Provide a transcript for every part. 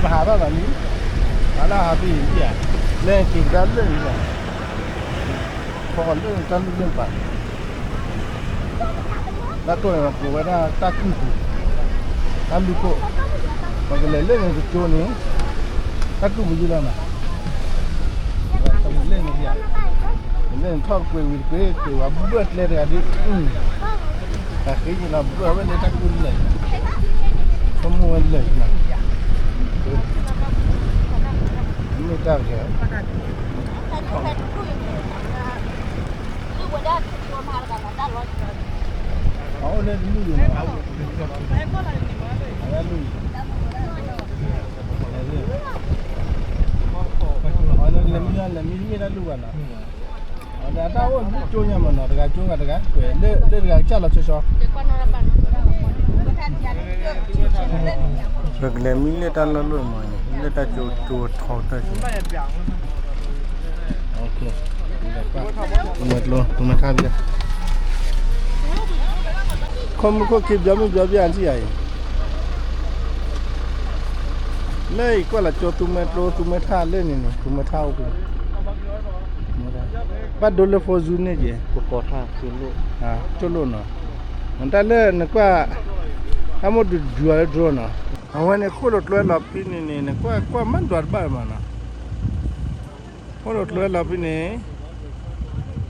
ไปหาบ้านแบบนี้อะไรหาพี่เนี่ยเล่นกินกันเรื่องนี้พอเรื่องกันเรื่องไปแล้วตัวเราปูไว้ได้ตักขึ้นปูตั้งดูโก้มันก็เลยเล่นกับโจนี่ตักขึ้นไปอยู่แล้วนะต้องเล่นเนี่ยเล่นทอดกล้วยวิกเกลือว่าเบิดเลยกันดิแต่คือเราเบื่อวันนี้ตักขึ้นเลยขโมยเลยนะไม่ได้แค่เอาเล่นลุยนะเอาลุยเอาเล่นมีได้ลุยนะเอาแต่ถ้าว่าจูเนี่ยมันนะแต่ก็จูงกันแต่ก็เล่นก็จ้าละชัวร์เรื่องเล่นมีเล่นตลอดเลยมั้ยเล่นตาจูท้องตาโอเคตุ้มท่าพี่คอมก็คิดจะไม่จะพี่อันที่ไหนเลยก็ละโจตุ้มท่าเล่นนี่ตุ้มท่าโอเคบัดโดนเลยโฟซูเนี่ยจีปอท่าคือลูกโจโลเนาะมันแต่เล่นนึกว่าถ้าหมดจัวเลยโดนเนาะเอาไว้ในโคตรเลยหลับพี่นี่นึกว่ามันดวดบ้ามันนะโคตรเลยหลับพี่นี่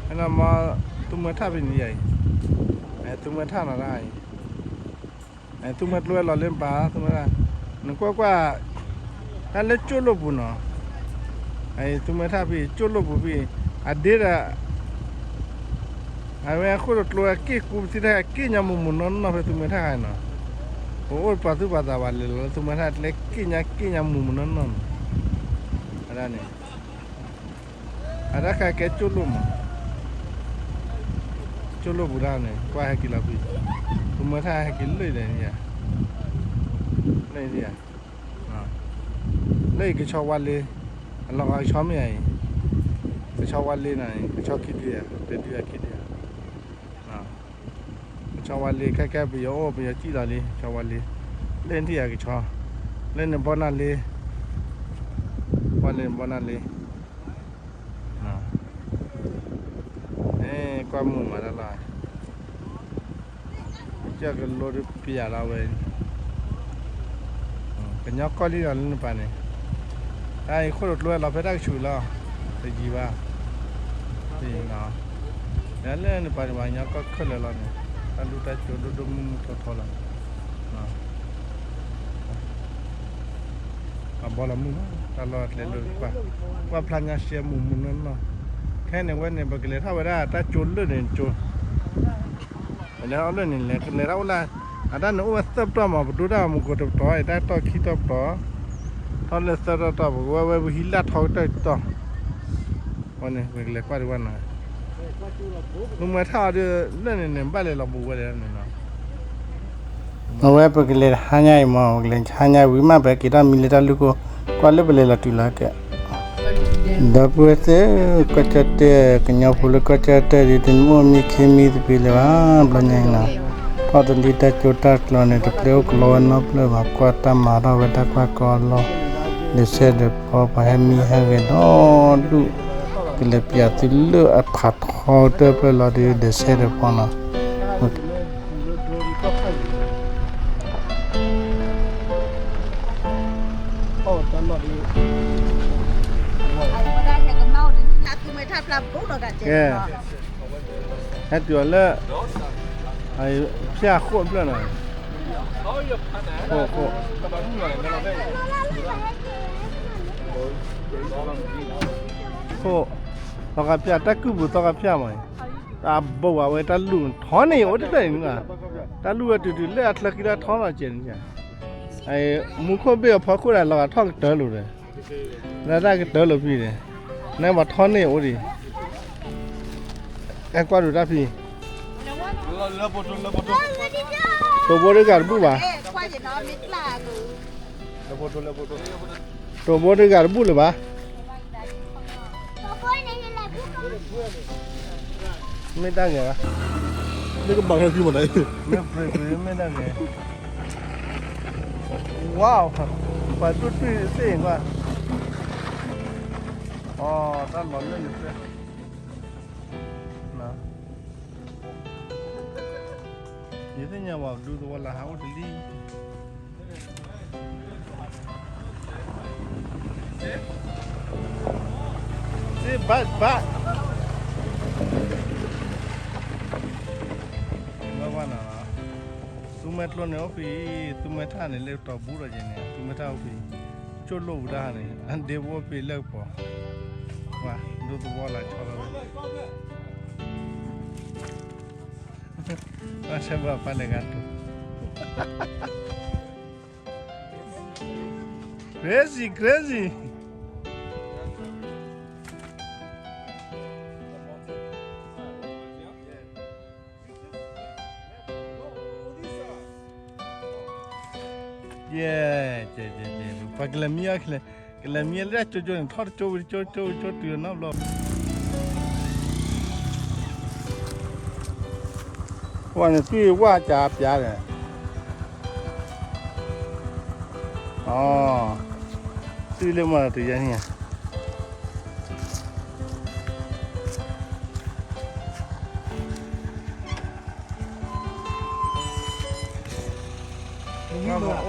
อันนั้นมาตุ้มท่าพี่นี่ใหญ่ตุ้มท่าอะไรตุ้มเลยหลับเล่นปลาตุ้มท่านึกว่าถ้าเล่นโจโลบุญเนาะตุ้มท่าพี่โจโลบุพี่อดีตเว้ยคนตัวกี้กูที่ได้กี้ยามุมนั่นนะเพื่อตุ้มท่าเนาะโอ้ยปัจจุบันวันเลยแล้วตุ้มท่าเล็กกี้ยามุมนั่นอะไรเนี่ยอะไรแค่โจโลมั้งโจโลบุญเนี่ยกว่าให้กินละพี่ตุ้มท่าให้กินเลยเนี่ยเลยเลยก็ชอบวันเลยเราก็ชอบไม่ไงก็ชอบวันเลยนะก็ชอบคิดดีเด็ดคิดดีชอบวันเลยแค่ไปโย่ไปโย่จีละเลยชอบวันเลยเล่นที่อยากชอบเล่นในบ้านนั่นเลยบ้านนั่นเลยความมุ่งมาแล้วล่ะจะกันรถปียาเราเว้ยกันยกก้อนที่เราเล่นไปเนี่ยไอ้คนรถรวยเราไปได้ชูแล้วไปจีบ้านี่เนาะแล้วเล่นไปวันยกก็ขึ้นเลยเราเนี่ยตอนดูแต่จูดูมุมทอละกับบอลมุมตลอดเลยว่าพลังงานเสียมุมนั้นเนาะแค่ในวันนี้บอกเลยถ้าว่าได้ถ้าจูนเรื่องจูนแล้วเรื่องนี้เลยคือเราละอาจารย์ว่าสต็อปมาดูได้มุกตัวต่อได้ต่อขี้ต่อตอนเล็กๆต่อบอกว่าหิลาท้องต่อวันนี้เป็นเล็กกว่าดีวันน่ะลุงมาท่าเดือเล่นเนี่ยบ้านเลยเราบุกไปเลยเนี่ยเนาะเอาไว้เป็นเล็กหายายมาเล็กหายายวิมาไปกินได้มีเล็กลูกก็เล็กไปเลยละตุลาแกดับเบิ้ลเต้ก็จะเตะกันยาพูดก็จะเตะดินมั่วมีเคมีที่ไปเลยว่าบางอย่างนะพอตอนที่ได้จุดตัดเราเนี่ยจะเปลี่ยวกลัวนับเลยว่ากว่าตามมาเราเวลากว่าก่อนเราเดี๋ยวเสร็จพอไปให้มีให้กันอ๋อดูก็เลยเปียติลเลอผัดทอดเตอไปเราเดี๋ยวเสร็จพอนะให้ตัวเล่ไอ้เสียโคตรเปล่าน่ะโคตอกระเพียตะกุบุตอกระเพียมั้ยตาบัวเวตาลุนท้อนี่โอ้ได้นี่ล่ะตาลุตุเล่อัตลักษณ์ท้อมาเจนจ้ะไอ้มุขเบี้ยพอคุได้เราท้องเตอลุเลยแล้วได้ก็เตอลุพี่เลยในว่าท้อนี่โอ้ดิไอ้กว่าดูได้พี่ตัวโบได้การบุบ่าตัวโบได้การบุหรือเปล่าไม่ได้ไงวะนี่ก็บังให้พี่หมดเลยไม่ได้ไงว้าวครับ把都对这个，哦，咱老人就是，那，有的人话路多了还我这里，这把，没完了。tu met lo ne ofi tu meta ne le to bu ro je ne tu meta ofi cho lo da ne an de bo pe le po wa do to bo la cho lo wa se ba pa le gato crazy yeah paglamia khle glamia le cho thor cho tu na lo wa ne tu wa cha pya de oh tu le ma tu ya ni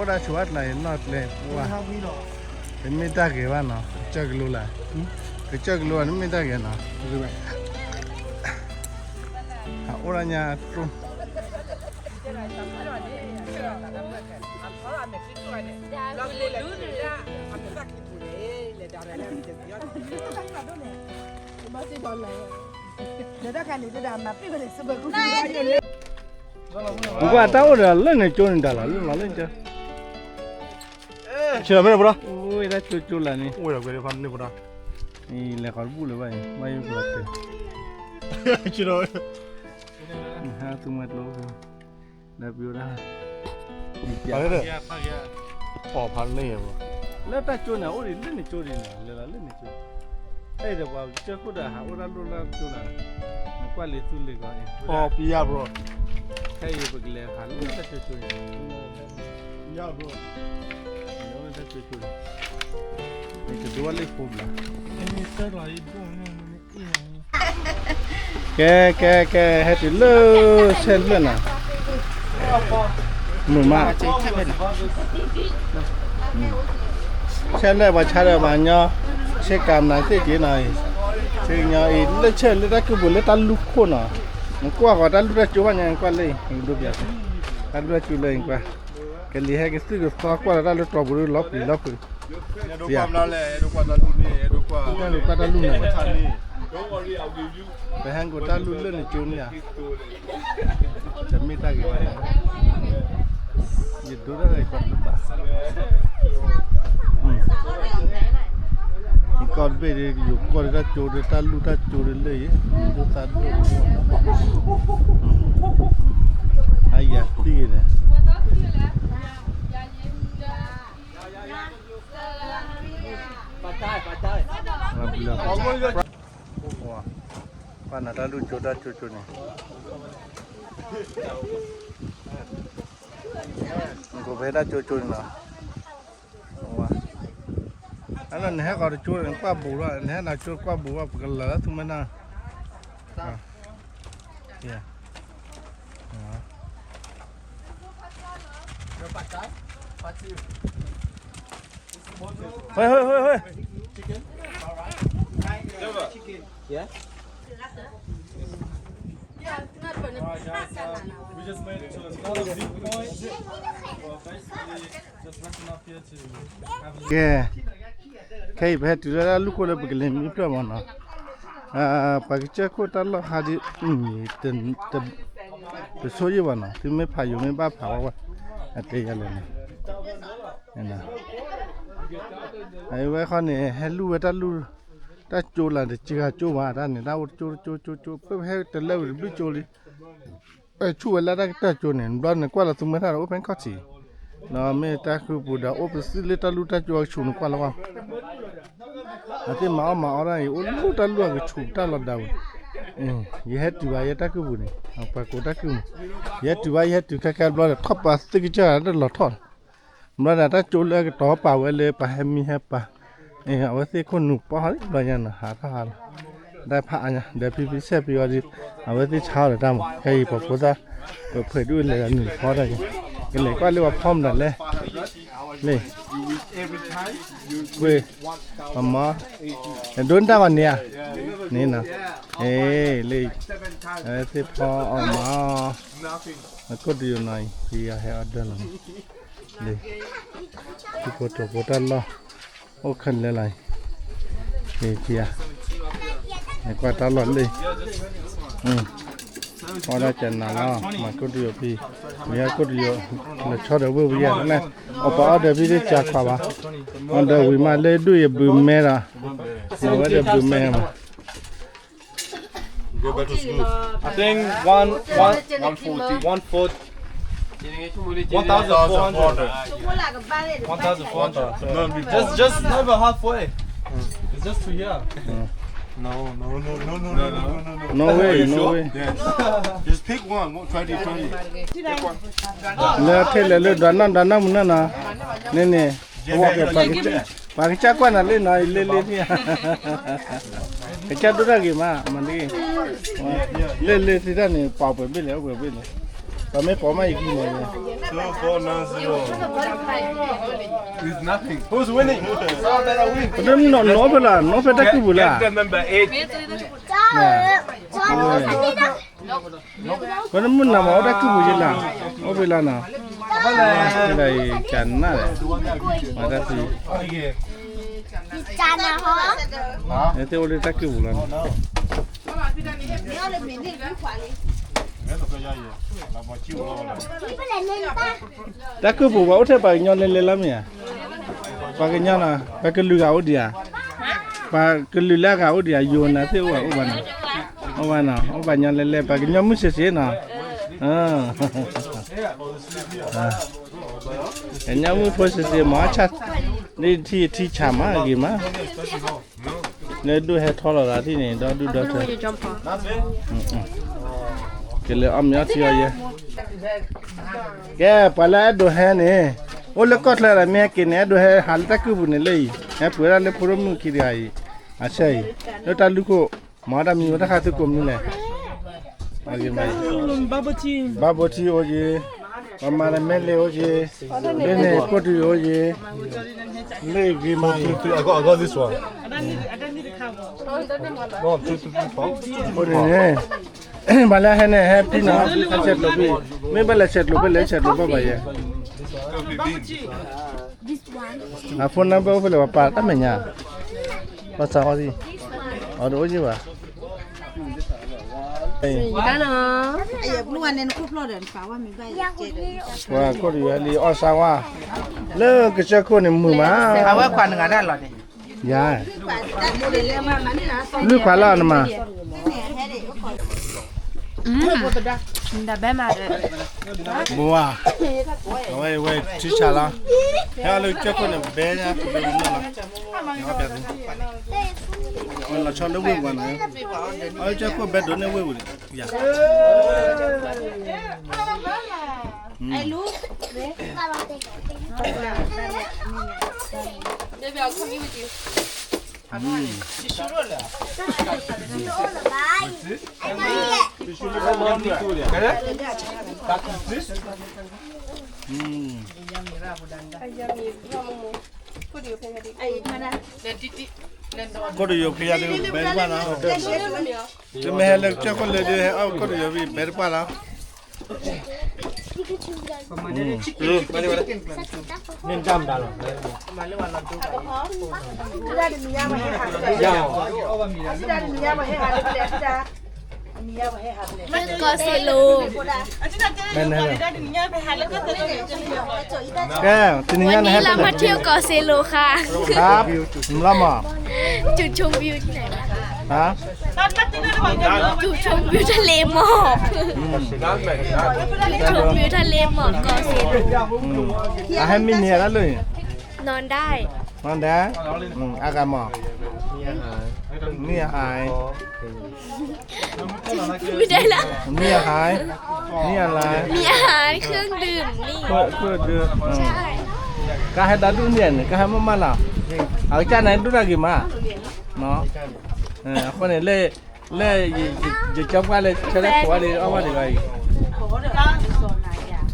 ora chuat la not le wa cái mấy ta cái bạn nào chơi cái lúa là cái chơi cái lúa nó mấy ta cái nào ora nhà trung qua tao rồi lên này trôn đã là lên chưa chưa mấy đâu ôi đã trôn là nè ôi là cái phần này đâu nè là còn bù rồi vậy mấy bữa thế chưa rồi ha tụi mày lâu rồi đã biểu ra phải đấy bỏ phần này rồiแล้วตาtrôn nào ôi lên này trôn này là lên này trôn đây là vào chơi khu đã hảo ra luôn là trôn là qua lấy trôn lấy cái bỏ bia bro hay bực lẹ hẳn luôn ta chơi chơi bia bro nó ta chơi chơi này cái đua lấy phùm là cái hết rồi lơ xem lên à mùi mà xem lại bà cha rồi bà nhau xe cam này thế gì này thì nhau ít lên chơi lên ra cứ buồn lên ta lúc khôn à qua gọi ta lúc ra chú anh qua lên được vậy ta lúc ra chú lên qua cái lý hay cái sự cái qua ta lúc trò bự lóp đi đâu qua nào lẹ đâu qua ta lúc này đâu qua ta lúc này cái hàng của ta lúc lên là chú nè chấm mi ta cái này nhiệt độ rất là còn lúc còn về thì dùng con ra chỗ để ta lu ta chỗ để lấy cho ta ai ya tí này bạn nào ta lu chỗ này có về ta chỗ nào anh là nè gọi là chua là qua bù rồi nè là chua qua bù và lỡ thôi mà na yeah hơi Yeah. we just made it to another viewpoint basically just resting up here to have yeah cái bé từ ra lúc cô bực lên ít rồi mà nó bà cái chiếc cô ta lo hai đi từng số gì vậy nó thì mấy phải dùng mấy ba phải quá cái cái này nè ấy vậy con này hello ta chua là để chưa chua mà ta này tao chua bếp hay từ lâu rồi biết chua đi chua là ta chua này đó này qua là tụi mình thà open có gì nó mấy ta cứ bù đào open xí ta lu ta chua chua nó qua là à thì máu này lu ta lu cái chua ta là đầu ये है तुवा ये ताकू बुने apa ko taku ये तुवा ये तु का का ब्लड थप पास ते कि चा लठन mà là ta chủ là cái đó bảo vệเลย pa hem mi he paเอาไว้สิคนหนุปะหรือยังนะหาท่าได้ผ่าเนี่ยเดี๋ยวพี่เสพพี่ว่าดิเอาไว้ที่เช้าเลยตามใครบอกว่าจะเผยด้วยเลยหนึ่งพอได้กันเลยก็เรียกว่าพร้อมนั่นเลยเลยเว้ยมาโดนตาวันเนี้ยนี่นะเลยที่พอออกมาแล้วก็ดีหน่อยพี่อยากให้อดเลยเลยที่ปวดปวดตลอดโอ้ขันเลยไรพี่อ่ะนี่ก็ตลอดเลยพอได้จันนาแล้วมาก็ดีพี่เนี่ยก็ดีเลยชอบเดี๋ยววิ่งนะเอาไปเอาเดี๋ยวพี่ได้จัดป่าวอันเดี๋ยววิ่งมาเลยด้วยบึ้มแม่ละเราว่าเดี๋ยวบึ้มแม่มา Go back to school. I think 140. 1,400. 1,400. Just over halfway. It's just to here. No. no way no way Yes. Just pick one. Try it. เลยเทเลยดันนั่นมันนั่นนะนี่ว่าแกปากจักว่านั่นเลยหน่อยเลยเนี่ยกจัดดูได้กี่มามันนี่เลยที่ด้านนี้เป่าไปเลยแต่ไม่พอมาอีกทีเลย 2490. It's nothing. Who's winning? Someone better win. เริ่มนอนไปละนอนไปตะกี้บุละ Get the number 8. คนนั้นมันนำเอาตะกี้บุยละเอาไปละนะอะไรจันน่ะมาตะกี้ Chà nè hả? เนี่ยเที่ยวเลยตะกี้บุละ Nhớ lên miệng đi cái khoản đi. Đi phải lên lên ta. ตะกี้บุว่าเท่าไปย้อนเลยละมั้ยปากย้อนนะปากลือเอาเดียปากลือละเอาเดียโยนนะเที่ยวว่าอุบันอุบันย้อนเลยปากย้อนมุเสียนะเห็นย้อนมุพอเสียมาชัดนี่ที่ชามากี่มาเนี่ยดูให้ทอลละที่นี่ดูเถอะque le am ya ti ye ke pala do he ne o le kot la me ke ne do he hal ta ku ne le he pura le puro mu ki ri ai achai no ta lu ko ma da mi wa ta kha tu ko mi le agi mai baboti o ye ma la me le o ye le ne ko tu o ye le gi ma I got this one. No, 2 o ne bala he ne happy na set lo bi me bala set lo ba ba ye a phone number phone lo pa ta me nya pa sa ho di o do ji ba Cái nó Bây giờ lúc anh cúp lo đến pháo mình bay chết rồi. wa ko ri ali o sa wa le ke cha ko ni mu ma Hãy subscribe cho kênh Ghiền Mì Gõ để không bỏ lỡ ya Đặt mua để lên mà nãy là lu kwa la na ma đã bé mà bo wa we chi cha la ya lu cha ko ni be ya ko be na la ya ba ni on la cha le we wa na ai cha ko be do ne we ya Ai lú. Maybe I'll come in with you. ko do yo kriya de be pa na ke me le cha ko le de au ko do yo bi be pa la nên trăm đàn rồi. Ra được nhà mà hết hạt. Ra được nhà mà hết hạt để ra. Có xe lô. ben ne ke tin nya na วันนี้เรามาเที่ยวเกาะเซโลค่ะ ครับละมา จุดชมวิวที่ไหนนะ ฮะ จุดชมวิวทะเลหมอกจุดชมวิวทะเลหมอกเกาะเซโล ให้มีเนี่ยแล้วเลย นอนได้ มันได้อากาศหมอกเนี่ยหาย ไม่ได้ละ เนี่ยหายเนี่ยอะไร มีอาหารเครื่องดื่มนี่ เพื่อเดือด ใช่ Kahai dadu ni ni, kahai mama lah. Aku cakap nanti tu lagi mah. No. Apa ni le jawab le cakap kuat le apa le lagi.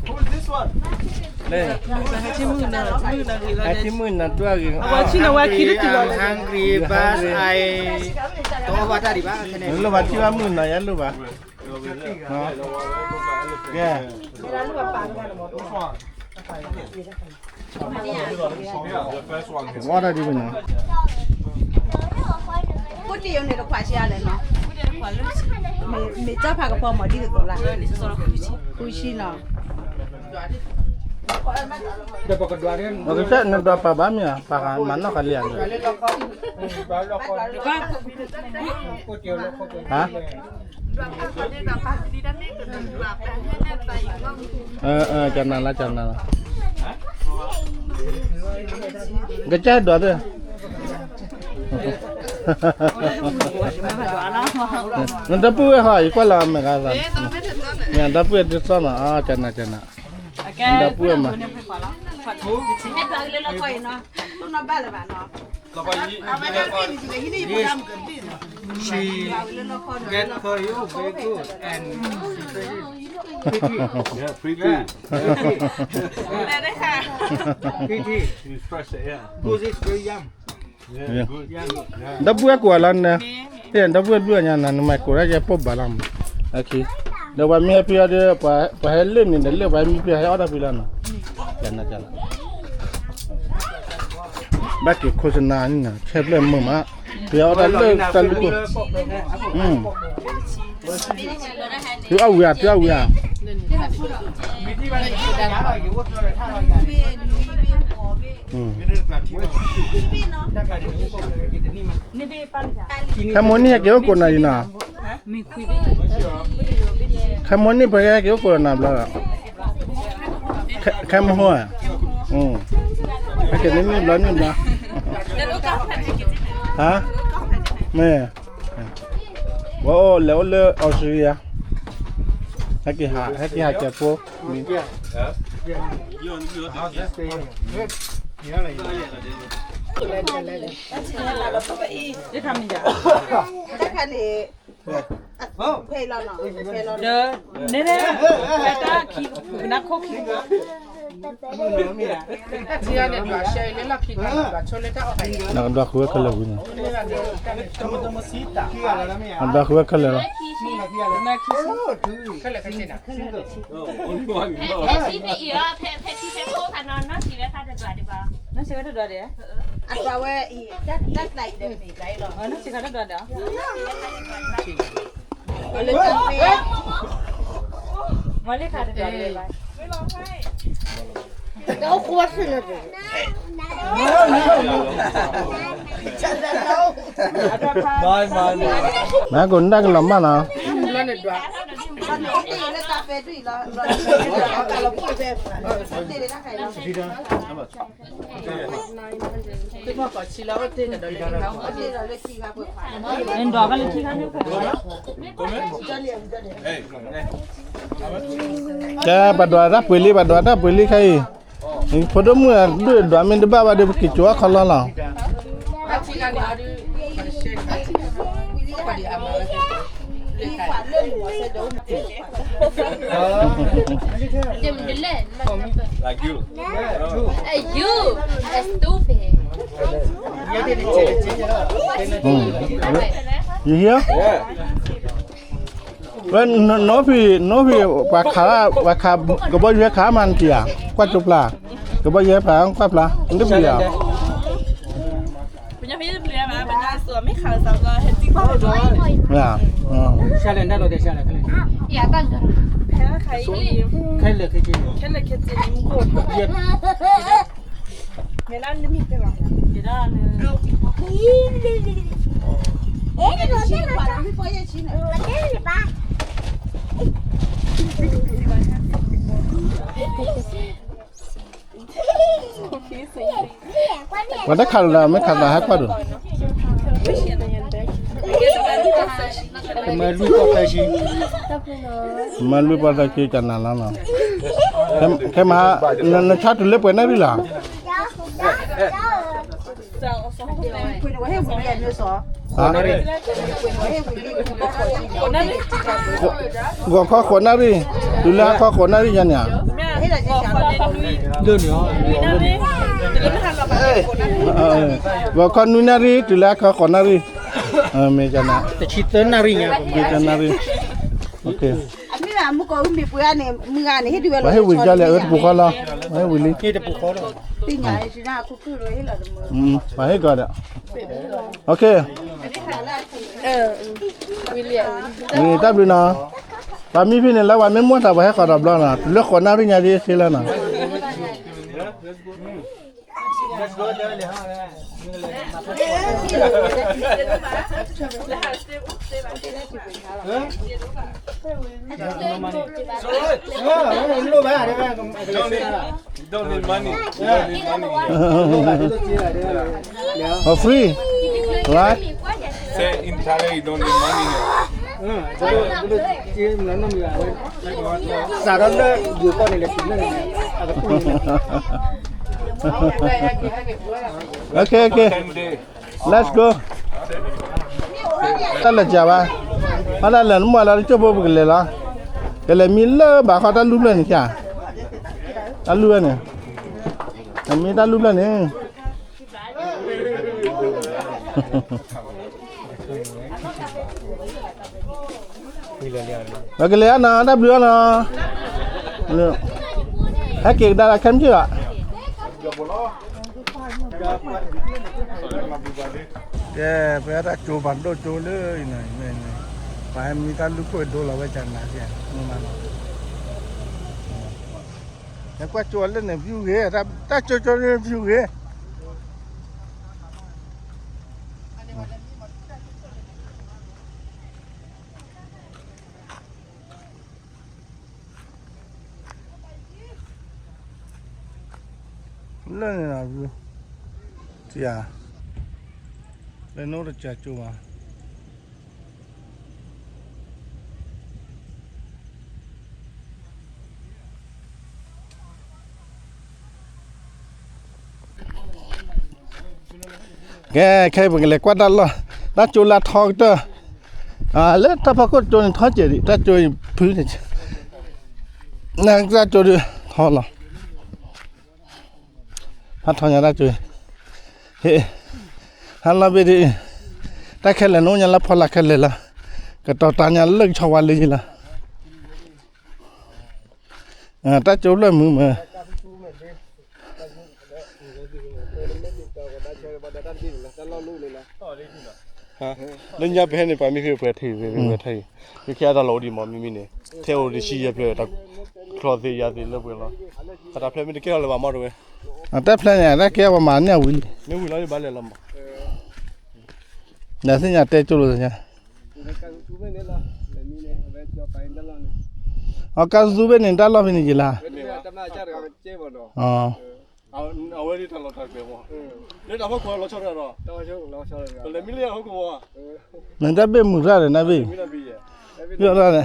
Who's this one? Le. Hati mun tu lagi. hungry but I to ba ta di ba Lu baca apa mun ya lu ba. Yeah. Which one? The first one. What are you doing? ကိုတီရုံနဲ့တော့ခွာရှိရတယ်နော်မေကြဖာကပေါ်မဒီတော့လားခုရှိနော် da pa kedua dia Aku cakap nak berapa bami ya? Pakai mana kalian? Hah? Jangan lah. Gecah dua tu. Nanti pun hai, kau lah mereka lah. Yang dah pun itu sana, jangan. Nanti pun mah. အဲ့ဒါလေးတော့ခွာနော်သူနဘာလဲပါနော် Lapa yi. အမဒါလေးဒီဟိနေဘူးရမ်းကပြီနော် she get for you very good and Yeah, pretty. ဒါတဲ့ค่ะ pretty You fresh it, yeah. good is very yum Yeah, good. Dah buat kualan ni. Tiada dah buat dua yang nan mai kurang je pop balam. Okey. Dah buat mi happy ada apa helm ni dah le buat mi happy ada pilihan. Jangan. Bagi khosna ni na, cebel mama. Dia ada le talu tu. Tu awak. Kamu ni kau kena ina. Kamu ni pergi kau kena bela. Kamu hoa. Pakai ni bela ni bela. Hah? Meh. Wow, le Australia. Haki cepo.ဒီခါမင်းကြတက်ခါလေဖေးလာနော်ဖေးလာ နည်းနည်းဖက်တာခီနာခိုခီ dia ni dua share ni lah kita chole ta okai Nak dua kuat kalau gini. Tama sita. Ada kuat kalau. 可了可以的 Only one. စီဖေးရဖက်စီဖေးကိုခါနော်နော်စီပဲခါတဲ့ကြွားတယ်ပါ နော်စီကတော့တယ် အကွာဝဲဤတက်လိုက်တယ်ဖေးလိုက်တော့ နော်စီကတော့တယ် ဘယ်လိုကြည့်ဖေး မလေးခါတယ်တယ်ပါ တော့ကိုယ်ဆင်းနေတယ် Nak gunda ke lama na. lah ni dua ဘာလို့ဒီလေကဖေးတွေ့လားတော့ပွေးပဲဒီလေကခိုင်တော့ tu ma pa sila o te na do ya ဒီတော့လက်စီကပွေးပါ အင်းတော့ကလည်းထိခိုင်းနေပါ Jah badua dah beli kai. Ini foto mu dua min debat ada kicua kalau lah. Hati kan dia ada share apa dia amal ဒီခွာလို့လို့ဆက်တော့ ဒီမလဲ Like you. you stupid dia dia You hear? Yeah. When no phi wakha gobo ye kha man kia. Kwat tupla. Gobo ye pa kwat pla. Ndu bia. เป็นยังพี่เรียนมาเป็นงานสวนไม่ขาดสามร้อยเห็นจริงป่ะ Ya. share dah lo dia share kan อย่าตั้ง แพ้ใครอีก kai le kai je แค่เลยแค่จริงโคตร dia เวลานี่มีเป็นหรอเดี๋ยวได้เลย ဒီတော့ဆက်ခွာပြီးပေါ်ရချင်းတယ် Wada khala me khala ha kwat. malu ko kai shi Malu pada ke chana la na. Ke ma na cha tu le pe na ri la. คุยว่าให้หุ่นเรียนด้วยสอ ฮะ ให้หุ่นเรียนก็ขอจีนนั่นนี่ กว่าขอนารีดูแลขอนารียันเนี่ย ให้เราจะ想到 เรื่องเนาะ ว่าขอนุนารีดูแลขอนารีเมจันนะ แต่ชิดเต้นนารีไง เมจันนารีโอเค มีว่ามุกก็มีปุยเนี่ยมือเนี่ยให้ดู ว่าให้วิ่งจะเลยบุกเขาละให้วิ่งลิ นี่จะปลูกเขาหรอ ตีใหญ่สินะคือเลยให้เรา มาให้ก่อนอ่ะโอเคนี่ตับดูนะปามีพี่เนี่ยแล้ววันไม่ม้วนแต่ว่าให้ขอรับแล้วนะเลือกขอนารีญาดีสิแล้วนะ รู้ไหมอะไรบ้าง You don't need money. You don't need money. For free right Say in Thailand you don't need money here. สารเลอยู่ก้อนนี่แหละสินั่นอะไรพูด okay 10 days. let's go ตลาดจ้าบ้าอะไรล่ะมั่วแล้วจะบอกกันเลยล่ะก็เลยมีเล่บ่าเขาตาลุบเลยนี่จ้ะตาลุบเนี่ยมีตาลุบเลยนี่แล้วก็เลยนะดับเรือนะเนี่ยให้เก่งดาราเข้มชื่อแกไปรักจูบันโดจูเลยหน่อยไปมีการลุกไปดูเราไว้จังนะเสียนี่มันแล้วก็จูเล่นเนี่ยวิวเหี้ยถ้าจูเล่นวิวเหี้ยเล่นเนี่ยวิวเสียเล่นโน้ตจะจูมาแกใครบอกเลยกว่าดันละดันจูลาทองเตอแล้วถ้าพอก็จูนท้อเจดิถ้าจูพื้นเนี่ยนั่งจะจูท้อละถ้าท้อยังได้จูเฮ้ฮัลโหลเบดีถ้าแค่ละโน้นยังรับพอละแค่เลยละก็ต่อตายังเลิกชาววันเลยละถ้าจูเลยมือเล่นยาเพนนี่ไปไม่เคยเปิดทีไม่เคยมีแค่ตาโลดีมั้งมีเนี่ยเที่ยวดิชีเปล่าแต่คลอดที่ยาดีเลิกไปแล้วแต่เพลงไม่ได้เกี่ยวเลยว่ามาดูแต่เพลงเนี่ยได้เกี่ยวว่ามันเนี่ยวิลไม่วิลเลยบ้าเลยละมั้งเนี่ยสิ่งที่จูเลยเนี่ยการซูเบนนี่ด้านล่างเป็นยังไงล่ะอ๋อเอาไว้ที่ทางเราทางเดียวเนี่ยเราพวกเราชอบอะไรหรอเลยไม่เลี้ยงเขากลัวนั่นจะเป็นมืออะไรนะพี่เรื่องอะไร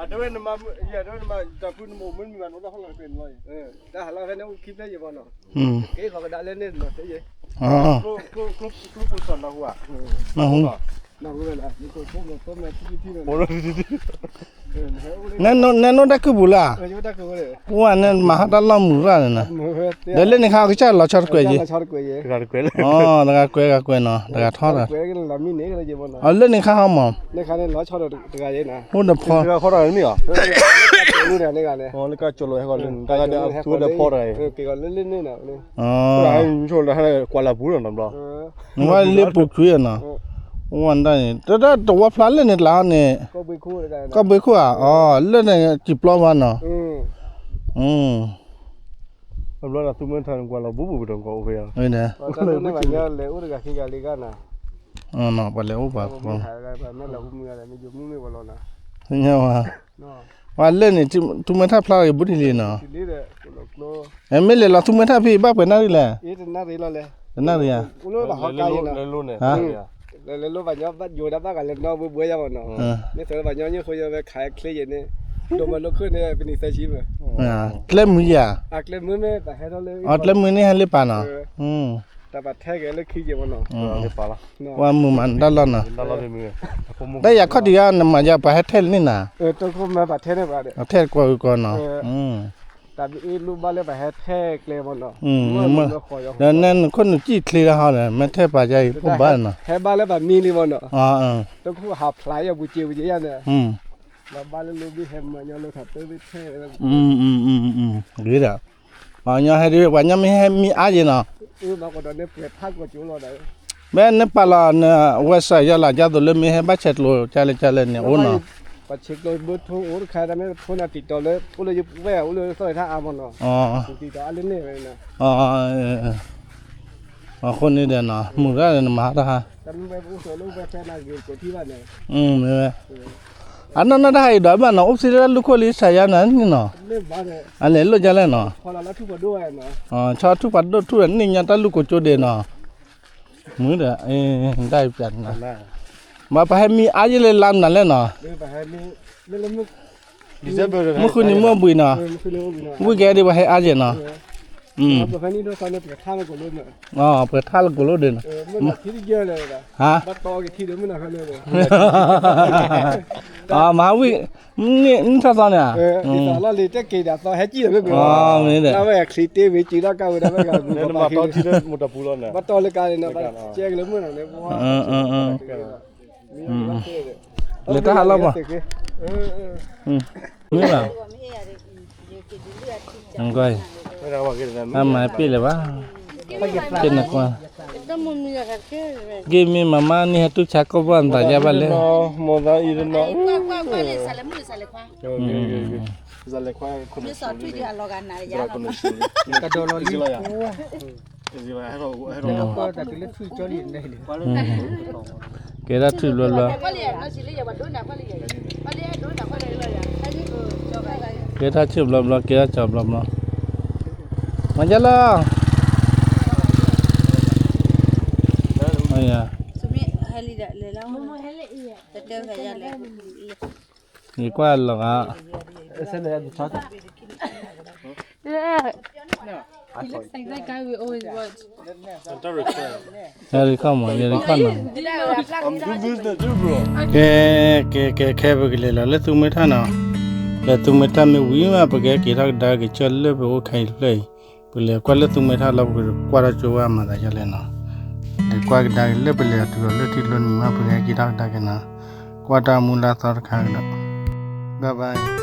เดี๋ยวนี้มาเดี๋ยวนี้มาจะพูดโมมันมีการว่าเขาเราเป็นเลยแต่หาเราเนี่ยคลิปได้ยังไงเนาะเกี่ยวกับได้เล่นเนี่ยเนาะใช่ไหมอ๋อครูสอนเราหัวมาหัวเราเลยล่ะนี่ก็พวกเราต้นไม้ที่เลยนั่นได้คือบุล่ะว่านั่นมาหาตลาดมืออะไรนะเดี๋ยวเล่นในข้าวก็ใช่เราชอบกล้วยจีอ๋อแล้วก็กล้วยเนาะแล้วก็ทอดอ่ะเล่นในข้าวมั้งในข้าวเนี่ยเราชอบตัวใหญ่นะหุ่นเดือดพอเขาอะไรนี่อ่ะรู้เนี่ยในการเนี่ยอ๋อแล้วก็จุดเลยเขาเล่นแต่ก็เดี๋ยวตัวเดือดพอเลยเกี่ยวกับเล่นนี่นะอ๋อให้ชวนให้กวาดละบุญนั่นบ้างว่าเลี้ยงปุกช่วยนะวันได้แต่ตัวพลันเล่นในร้านเนี่ยก็ไปคู่อ่ะอ๋อเล่นในจีบล้อมันเนาะแล้วเราตุ้มทันกว่าเราบุบตรงก็โอเคอ่ะเนี่ยเลยไม่ใช่เลยอุดกับขี้กาลิกันนะอ๋อเนาะไปเลยอุบะผมไม่เราบุ้มอะไรไม่อยู่มุ้งไม่บอลนะเนี่ยว่าเล่นเนี่ยตุ้มทันพลาดบุตรเลยเนาะไม่เลยเราตุ้มทันพี่บ้าเป็นอะไรเลยน่าดีเลยน่าดีอ่ะเล่นเนี่ยฮะเลยรู้ว่าย้อนอยู่ด้านบ้านกันเล่นน้องบุ้ยยังไงเนาะนี่เธอว่าย้อนยังคุยไปขายเคลียร์เนี่ย โดมาลุกขึ้นเนี่ยเป็นนิสัยชิม เล่มมือยา อักเล่มือไม่แต่ให้เราเลย อ๋อเล่มมือนี่ให้เล่ปานะแต่บัดแท้แกเลยขี้เกียจวันเนาะ ว่ามือมันด้านล่างนะ Dalla de mu. ได้อยากข้อดีอ่ะนมาจะไปให้เทลนี่นะ ต้องคุมมาบัดแท้เนี่ยบัด เทลกว่าก่อนเนาะ แต่อีลูกบ้านเลยไปให้แท้เลยวันเนาะ แล้วนั่นคนจี้เคลียร์เขาเลยไม่เทปาใจผมบ้านเนาะ แท้บ้านเลยแบบมีนี่วันเนาะ ต้อง คุมหาพลายอย่าบุจีบุจีเนี่ยบ้านเลยลูกพี่เห็นมาเนี่ยเราถัดตัวไปแท้ดีละเนี่ยให้ดีว่าเนี่ยไม่ให้มีอะไรเนาะ มาก็โดนเนี่ยเปิดทักกว่าจุลเลย แม่เนี่ยปลาเนี่ยเวสต์ยาลาจะตัวเล่ไม่ให้บ้าเช็ดโลเจริญเนี่ยโอ้เนาะ ปัจเจกโดยบุตรโอ้ใครทำให้คนติดต่อเลยกูเลยแววเลยสอยท่าอามันเนาะติดต่ออะไรเนี่ยเลยนะคนนี้เด่นเนาะมือได้เนี่ยมาท่าแต่ลูกแบบสวยลูกแบบแค่นาเกี่ยวกับที่บ้านเนี่ยเนี่ยอันนั้นได้ด้วยบ้านเนาะอุปสิระลูกคนลิสายานั่นนี่เนาะ เล่นบ้านเนี่ย อันนี้ลูกจะเล่นเนาะ พอเราทุกคนด้วยเนาะ ชอบทุกปัดทุกนี่ยันตาลูกก็โจเดเนาะมือเด้อได้เปลี่ยนนะมาไปให้มีอะไรเลยล้านนั่นแหละเนาะ เล่นไปให้มีเล่นแล้วมึง December. มื่อคืนนี้มื่อบุยเนาะ คือเล่นบุญเนาะ บุยแกดีไปให้อะไรเนาะแบบนี้ด้วยตอนนี้เปิดท่ามันก็รู้เนาะ เปิดท่าลูกก็รู้เด่น มันที่เยอะเลยนะบัดต่อกี่ที่เดี๋ยวมันอะไรเลยมาวิ่งนี่ท่าตอนเนี่ยที่ตอนเราเลยจะเกี่ยวต่อให้จีเลยไม่เป็นไม่ได้แล้วแบบสีเตี้ยวิจิตรก็ไม่ได้ไม่กัน Then ma to ti de muta pulo na. บัดต่อเลยกันเนี่ยบัดเจ๊กเลยมันเนี่ยเพราะว่าเลยท่าเราป่ะนี่แหละอังก้อย Mira va que na. มาปีเลยวะเป็นนักว่า Estamos muy acá. Give me mama ni hatu chako ban ta ya bale. No, moda ir no. Qua le sale mu sale qua. Zale kwa con. Ni so tu dia lo gan na ya. Ka do lo li. Ezi va hero Ko ta ke le thu cho li nei le. Ke ra thu lo lo. Qua le no si le ya ba do na qua le ya. Qua le do na qua le lo ya. Ai ni cho ga ga. Ke ra chu lo lo ke ra chop lo lo. Ma ja lo. Aya. Sumi hali da le la. Mo hali ya. Ta te ga ya le. Ni kwa lo ga. Ese ne ya cha. Yeah. He looks like that guy we always watch. Hari come on, hari come on. I'm doing business too, bro. Ke ba le la le tu me tha na. Le tu me tha me wi ma ba ke ra da ke chal le bo khai le. Bule kwa le tu me tha la kwa ra cho wa ma da ya le na. Le kwa da le bele tu le ti lo ni ma ba ke ra da ke na. Kwa ta mu la tar kha da. Bye bye.